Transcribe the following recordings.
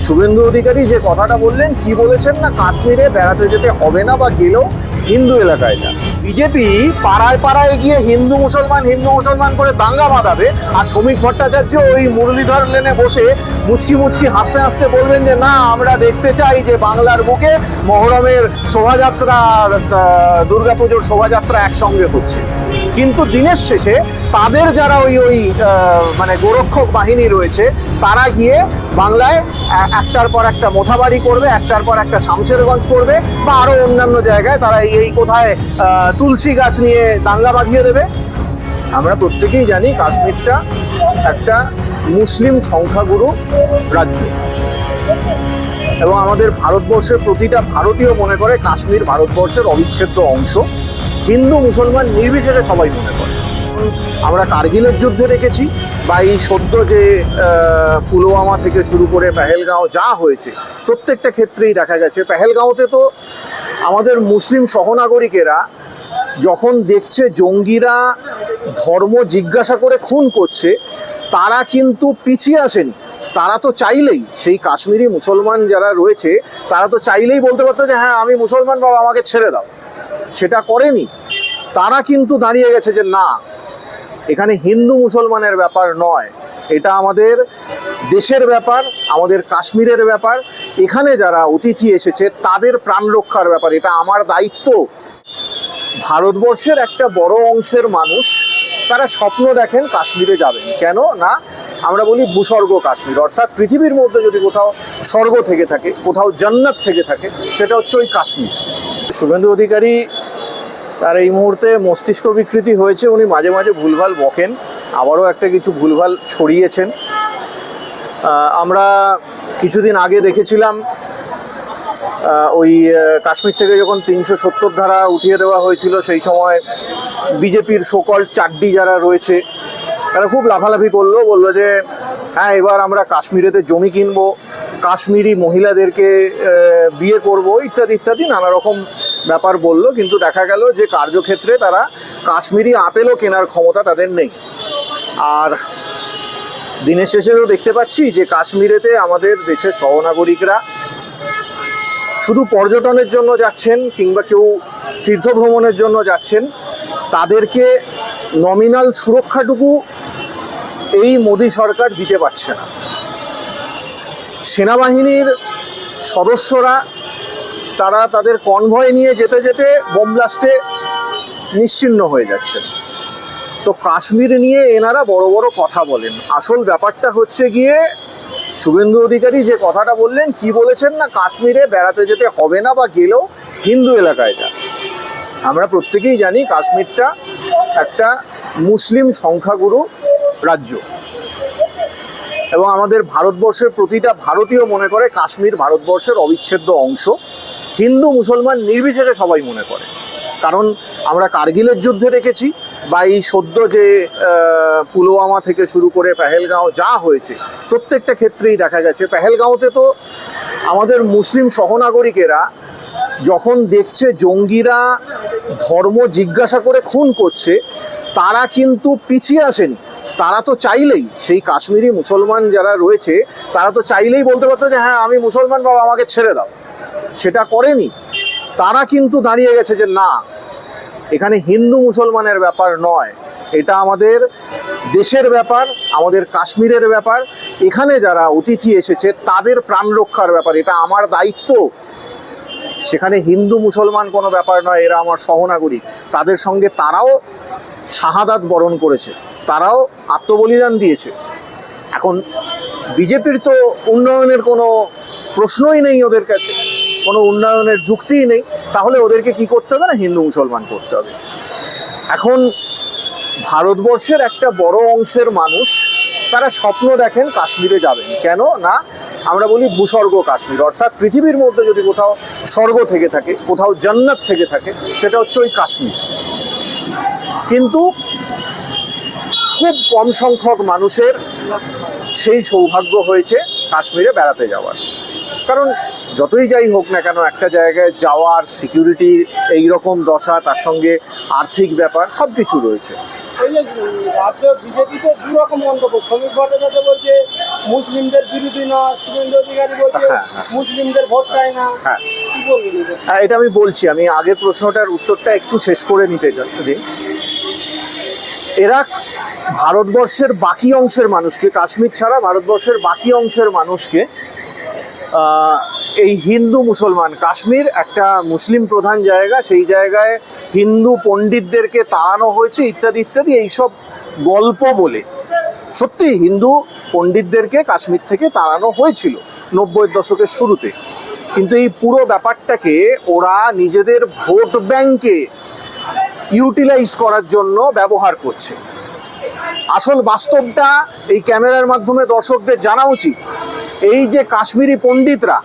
শুভেন্দু অধিকারী যে কথাটা বললেন, কি বলেছেন না কাশ্মীরে বেড়াতে যেতে হবে না বা গেলেও হিন্দু এলাকায় না। বিজেপি পাড়ায় পাড়ায় গিয়ে হিন্দু মুসলমান করে দাঙ্গা বাঁধাবে, আর শ্রমিক ভট্টাচার্য ওই মুরলীধর লেনে বসে মুচকি মুচকি হাসতে হাসতে বলবেন যে না, আমরা দেখতে চাই যে বাংলার বুকে মহরমের শোভাযাত্রা আর দুর্গাপুজোর শোভাযাত্রা একসঙ্গে হচ্ছে। কিন্তু দিনের শেষে তাদের যারা ওই মানে গোরক্ষক বাহিনী রয়েছে, তারা গিয়ে বাংলায় একটার পর একটা মোথাবাড়ি করবে, একটার পর একটা শামশেরগঞ্জ করবে, বা আরও অন্যান্য জায়গায় তারা এই কোথায় তুলসী গাছ নিয়ে দাঙ্গা বাঁধিয়ে দেবে। আমরা প্রত্যেকেই জানি কাশ্মীরটা একটা মুসলিম সংখ্যাগুরু রাজ্য, এবং আমাদের ভারতবর্ষের প্রতিটা ভারতীয় মনে করে কাশ্মীর ভারতবর্ষের অবিচ্ছেদ্য অংশ। হিন্দু মুসলমান নির্বিশেষে সবাই মনে করে। আমরা কার্গিলের যুদ্ধে দেখেছি, বা এই সদ্য যে পুলওয়ামা থেকে শুরু করে পেহেলগাঁও যা হয়েছে, প্রত্যেকটা ক্ষেত্রেই দেখা গেছে। পেহেলগাঁওতে তো আমাদের মুসলিম সহনাগরিকেরা যখন দেখছে জঙ্গিরা ধর্ম জিজ্ঞাসা করে খুন করছে, তারা কিন্তু পিছিয়ে আসেনি। তারা তো চাইলেই, সেই কাশ্মীরি মুসলমান যারা রয়েছে, তারা তো চাইলেই বলতে পারতো যে হ্যাঁ আমি মুসলমান, বাবা আমাকে ছেড়ে দাও। সেটা করেনি। তারা কিন্তু দাঁড়িয়ে গেছে যে না, এখানে হিন্দু মুসলমানের ব্যাপার নয়, এটা আমাদের দেশের ব্যাপার, আমাদের কাশ্মীরের ব্যাপার। এখানে যারা অতিথি এসেছে তাদের প্রাণ রক্ষার ব্যাপার, এটা আমার দায়িত্ব। ভারতবর্ষের একটা বড় অংশের মানুষ তারা স্বপ্ন দেখেন কাশ্মীরে যাবেন। কেন না, আমরা বলি ভূস্বর্গ কাশ্মীর, অর্থাৎ পৃথিবীর মধ্যে যদি কোথাও স্বর্গ থেকে থাকে, কোথাও জান্নাত থেকে থাকে, সেটা হচ্ছে ওই কাশ্মীর। শুভেন্দু অধিকারী তার এই মুহূর্তে মস্তিষ্ক বিকৃতি হয়েছে, উনি মাঝে মাঝে ভুলভাল বকেন, আবারও একটা কিছু ভুলভাল ছড়িয়েছেন। আমরা কিছুদিন আগে দেখেছিলাম ওই কাশ্মীর থেকে যখন 370 ধারা উঠিয়ে দেওয়া হয়েছিল, সেই সময় বিজেপির সোকল্ড চাড্ডি যারা রয়েছে তারা খুব লাফালাফি বললো যে হ্যাঁ এবার আমরা কাশ্মীরেতে জমি কিনবো, কাশ্মীরি মহিলাদেরকে বিয়ে করব, ইত্যাদি ইত্যাদি নানা রকম ব্যাপার বললো। কিন্তু দেখা গেল যে কার্যক্ষেত্রে তারা কাশ্মীরি আপেলও কেনার ক্ষমতা তাদের নেই। আর দিনের শেষেও দেখতে পাচ্ছি যে কাশ্মীরেতে আমাদের দেশের সহনাগরিকরা শুধু পর্যটনের জন্য যাচ্ছেন, কিংবা কেউ তীর্থ ভ্রমণের জন্য যাচ্ছেন, তাদেরকে নমিনাল সুরক্ষাটুকু এই মোদী সরকার দিতে পারছে না। সেনাবাহিনীর সদস্যরা তারা তাদের কনভয় নিয়ে যেতে যেতে বোম ব্লাস্টে নিশ্চিহ্ন হয়ে যাচ্ছেন। তো কাশ্মীর নিয়ে এনারা বড় বড় কথা বলেন, আসল ব্যাপারটা হচ্ছে গিয়ে শুভেন্দু অধিকারী যে কথাটা বললেন, কি বলেছেন না কাশ্মীরে বেড়াতে যেতে হবে না বা গেলেও হিন্দু এলাকায় যা। আমরা প্রত্যেকেই জানি কাশ্মীরটা একটা মুসলিম সংখ্যাগুরু রাজ্য, এবং আমাদের ভারতবর্ষের প্রতিটা ভারতীয় মনে করে কাশ্মীর ভারতবর্ষের অবিচ্ছেদ্য অংশ। হিন্দু মুসলমান নির্বিশেষে সবাই মনে করে। কারণ আমরা কার্গিলের যুদ্ধে দেখেছি, বা এই সদ্য যে পুলওয়ামা থেকে শুরু করে পেহেলগাঁও যা হয়েছে, প্রত্যেকটা ক্ষেত্রেই দেখা গেছে। পেহেলগাঁওতে তো আমাদের মুসলিম সহনাগরিকেরা যখন দেখছে জঙ্গিরা ধর্ম জিজ্ঞাসা করে খুন করছে, তারা কিন্তু পিছিয়ে আসেনি। তারা তো চাইলেই, সেই কাশ্মীরি মুসলমান যারা রয়েছে, তারা তো চাইলেই বলতে পারতো যে হ্যাঁ আমি মুসলমান, বাবা আমাকে ছেড়ে দাও। সেটা করেনি। তারা কিন্তু দাঁড়িয়ে গেছে যে না, এখানে হিন্দু মুসলমানের ব্যাপার নয়, এটা আমাদের দেশের ব্যাপার, আমাদের কাশ্মীরের ব্যাপার। এখানে যারা অতিথি এসেছে তাদের প্রাণ রক্ষার ব্যাপার, এটা আমার দায়িত্ব। সেখানে হিন্দু মুসলমান কোনো ব্যাপার নয়, এরা আমার সহনাগরিক। তাদের সঙ্গে তারাও শাহাদাত বরণ করেছে, তারাও আত্মবলিদান দিয়েছে। এখন বিজেপির তো উন্নয়নের কোনো প্রশ্নই নেই, ওদের কাছে কোনো উন্নয়নের যুক্তিই নেই। তাহলে ওদেরকে কি করতে হবে না, হিন্দু মুসলমান করতে হবে। এখন ভারতবর্ষের একটা বড় অংশের মানুষ তারা স্বপ্ন দেখেন কাশ্মীরে যাবেন। কেন না, আমরা বলি ভূস্বর্গ কাশ্মীর, অর্থাৎ পৃথিবীর মধ্যে যদি কোথাও স্বর্গ থেকে থাকে, কোথাও জান্নাত থেকে থাকে, সেটা হচ্ছে ওই কাশ্মীর। কিন্তু খুব কম সংখ্যক মানুষের সেই সৌভাগ্য হয়েছে কাশ্মীরে বেড়াতে যাওয়ার। কারণ যতই যাই হোক না কেন, একটা জায়গায় যাওয়ার সিকিউরিটির এইরকম দশা, তার সঙ্গে আর্থিক ব্যাপার সব কিছু রয়েছে। রাজ্য বিজেপিতে দু রকম মন্তব্য। শ্রমিক ভট্টাচার্য বলছে মুসলিমদের বিরোধী নয়, শুভেন্দু অধিকারী বলছে হ্যাঁ। মুসলিমদের ভোট চায় না। হ্যাঁ কি বলবেন এটা? এটা আমি বলছি, আমি আগের প্রশ্নটার উত্তরটা একটু শেষ করে নিতে দিন। এরা ভারতবর্ষের বাকি অংশের মানুষকে, কাশ্মীর ছাড়া ভারতবর্ষের বাকি অংশের মানুষকে এই হিন্দু মুসলমান, কাশ্মীর একটা মুসলিম প্রধান জায়গা, সেই জায়গায় হিন্দু পণ্ডিতদেরকে তাড়ানো হয়েছে ইত্যাদি ইত্যাদি এইসব গল্প বলে, সত্যি হিন্দু পণ্ডিতদেরকে কাশ্মীর থেকে তাড়ানো হয়েছিল 90-এর দশকের শুরুতে, কিন্তু এই পুরো ব্যাপারটাকে ওরা নিজেদের ভোট ব্যাংকে ইউটিলাইজ করার জন্য ব্যবহার করছে। আসল বাস্তবটা এই ক্যামেরার মাধ্যমে দর্শকদের জানা উচিত। এই যে কাশ্মীরি পণ্ডিতরা,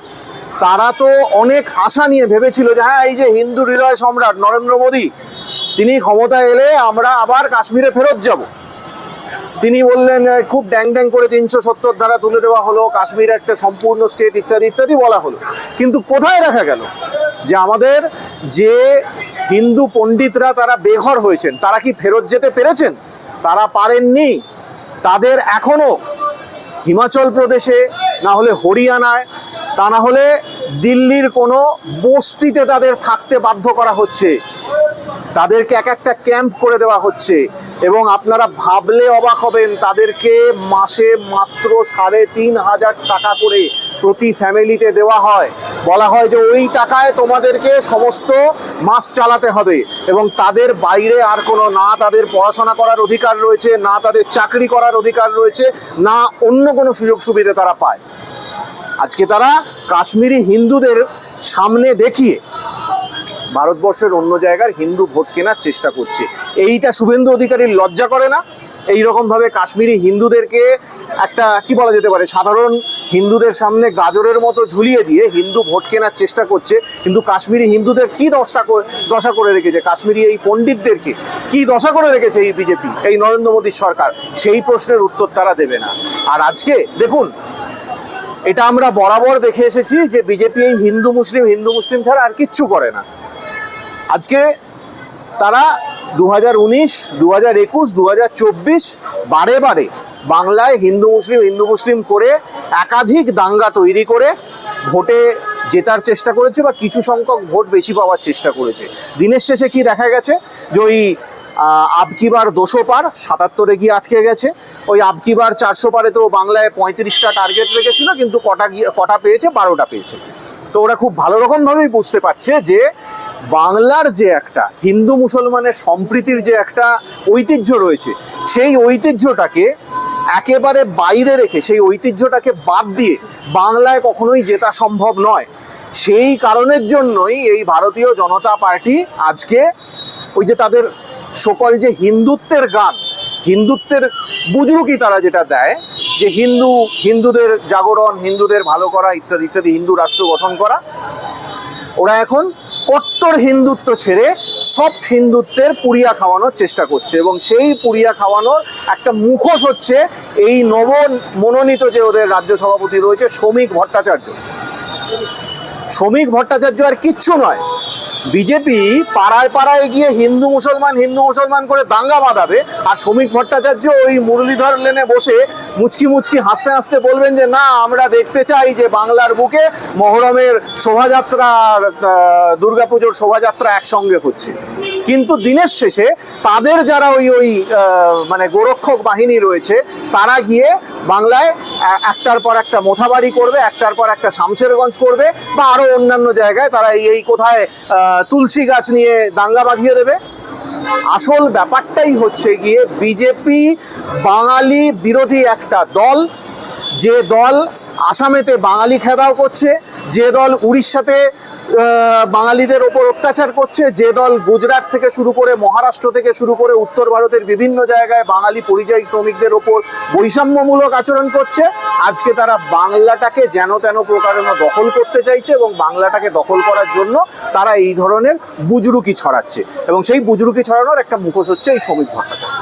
তারা তো অনেক আশা নিয়ে ভেবেছিল যে হ্যাঁ, এই যে হিন্দু হৃদয় সম্রাট নরেন্দ্র মোদী, তিনি ক্ষমতায় এলে আমরা আবার কাশ্মীরে ফেরত যাব। তিনি বললেন, খুব ড্যাং ড্যাং করে 370 ধারা তুলে দেওয়া হলো, কাশ্মীর একটা সম্পূর্ণ স্টেট ইত্যাদি ইত্যাদি বলা হলো। কিন্তু কোথায় দেখা গেল যে আমাদের যে হিন্দু পণ্ডিতরা তারা বেঘর হয়েছেন, তারা কি ফেরত যেতে পেরেছেন? তারা পারেননি। তাদের এখনো হিমাচল প্রদেশে, না হলে হরিয়ানায়, তা না হলে দিল্লির কোনো বস্তিতে তাদের থাকতে বাধ্য করা হচ্ছে। তাদেরকে এক একটা ক্যাম্প করে দেওয়া হচ্ছে, এবং আপনারা ভাবলে অবাক হবেন, তাদেরকে মাসে মাত্র 3,500 টাকা করে প্রতি ফ্যামিলিতে দেওয়া হয়। বলা হয় যে ওই টাকায় তোমাদেরকে সমস্ত মাস চালাতে হবে, এবং তাদের বাইরে আর কোনো, না তাদের পড়াশোনা করার অধিকার রয়েছে, না তাদের চাকরি করার অধিকার রয়েছে, না অন্য কোনো সুযোগ সুবিধা তারা পায়। আজকে তারা কাশ্মীরি হিন্দুদের সামনে দেখিয়ে ভারতবর্ষের অন্য জায়গার হিন্দু ভোট কেনার চেষ্টা করছে। এইটা শুভেন্দু অধিকারীর লজ্জা করে না? এইরকমভাবে কাশ্মীরি হিন্দুদেরকে একটা কি বলা যেতে পারে, সাধারণ হিন্দুদের সামনে গাজরের মতো ঝুলিয়ে দিয়ে হিন্দু ভোট কেনার চেষ্টা করছে। কিন্তু কাশ্মীরি হিন্দুদের কি দশা করে রেখেছে, কাশ্মীরি এই পণ্ডিতদেরকে কি দশা করে রেখেছে এই বিজেপি, এই নরেন্দ্র মোদীর সরকার, সেই প্রশ্নের উত্তর তারা দেবে না। আর আজকে দেখুন, এটা আমরা বরাবর দেখে এসেছি যে বিজেপি এই হিন্দু মুসলিম ছাড়া আর কিচ্ছু করে না। আজকে তারা 2019, 2021, 2024 বারে বারে বাংলায় হিন্দু মুসলিম করে একাধিক দাঙ্গা তৈরি করে ভোটে জেতার চেষ্টা করেছে, বা কিছু সংখ্যক ভোট বেশি পাওয়ার চেষ্টা করেছে। দিনের শেষে কি দেখা গেছে, যে ওই আবকিবার 200 পার 77-এ গিয়ে আটকে গেছে। ওই আবকিবার 400 পারে তো বাংলায় 35টা টার্গেট রেখেছিল, কিন্তু কটা পেয়েছে, 12টা পেয়েছে। তো ওরা খুব ভালো রকমভাবেই বুঝতে পারছে যে বাংলার যে একটা হিন্দু মুসলমানের সম্প্রীতির যে একটা ঐতিহ্য রয়েছে, সেই ঐতিহ্যটাকে একেবারে বাইরে রেখে, সেই ঐতিহ্যটাকে বাদ দিয়ে বাংলায় কখনোই জেতা সম্ভব নয়। সেই কারণের জন্যই এই ভারতীয় জনতা পার্টি আজকে ওই যে তাদের সকল যে হিন্দুত্বের গান, হিন্দুত্বের বুজরুকি তারা যেটা দেয়, যে হিন্দুদের জাগরণ, হিন্দুদের ভালো করা ইত্যাদি ইত্যাদি, হিন্দু রাষ্ট্র গঠন করা, ওরা এখন কট্টর হিন্দুত্ব ছেড়ে সফট হিন্দুত্বের পুড়িয়া খাওয়ানোর চেষ্টা করছে। এবং সেই পুড়িয়া খাওয়ানোর একটা মুখোশ হচ্ছে এই নব মনোনীত যে ওদের রাজ্য সভাপতি রয়েছে শ্রমিক ভট্টাচার্য। আর কিচ্ছু নয়, বিজেপি পাড়ায় পাড়ায় গিয়ে হিন্দু মুসলমান করে দাঙ্গা বাঁধাবে, আর শ্রমিক ভট্টাচার্য ওই মুরলীধর লেনে বসে মুচকি হাসতে হাসতে বলবেন যে না, আমরা দেখতে চাই যে বাংলার বুকে মহরমের শোভাযাত্রা আর দুর্গাপুজোর শোভাযাত্রা একসঙ্গে হচ্ছে। কিন্তু দিনের শেষে তাদের যারা ওই মানে গোরক্ষক বাহিনী রয়েছে, তারা গিয়ে বাংলায় একটার পর একটা মোথাবাড়ি করবে, একটার পর একটা শামশেরগঞ্জ করবে, বা আরো অন্যান্য জায়গায় তারা এই কোথায় তুলসী গাছ নিয়ে দাঙ্গা বাঁধিয়ে দেবে। আসল ব্যাপারটাই হচ্ছে গিয়ে বিজেপি বাঙালি বিরোধী একটা দল, যে দল আসামেতে বাঙালি খেদাও করছে, যে দল উড়িষ্যাতে বাঙালিদের ওপর অত্যাচার করছে, যে দল গুজরাট থেকে শুরু করে, মহারাষ্ট্র থেকে শুরু করে উত্তর ভারতের বিভিন্ন জায়গায় বাঙালি পরিযায়ী শ্রমিকদের ওপর বৈষম্যমূলক আচরণ করছে। আজকে তারা বাংলাটাকে যেন তেন প্রকারে দখল করতে চাইছে, এবং বাংলাটাকে দখল করার জন্য তারা এই ধরনের বুজরুকি ছড়াচ্ছে, এবং সেই বুজরুকি ছড়ানোর একটা মুখোশ হচ্ছে এই শ্রমিক ভট্টাচার্য।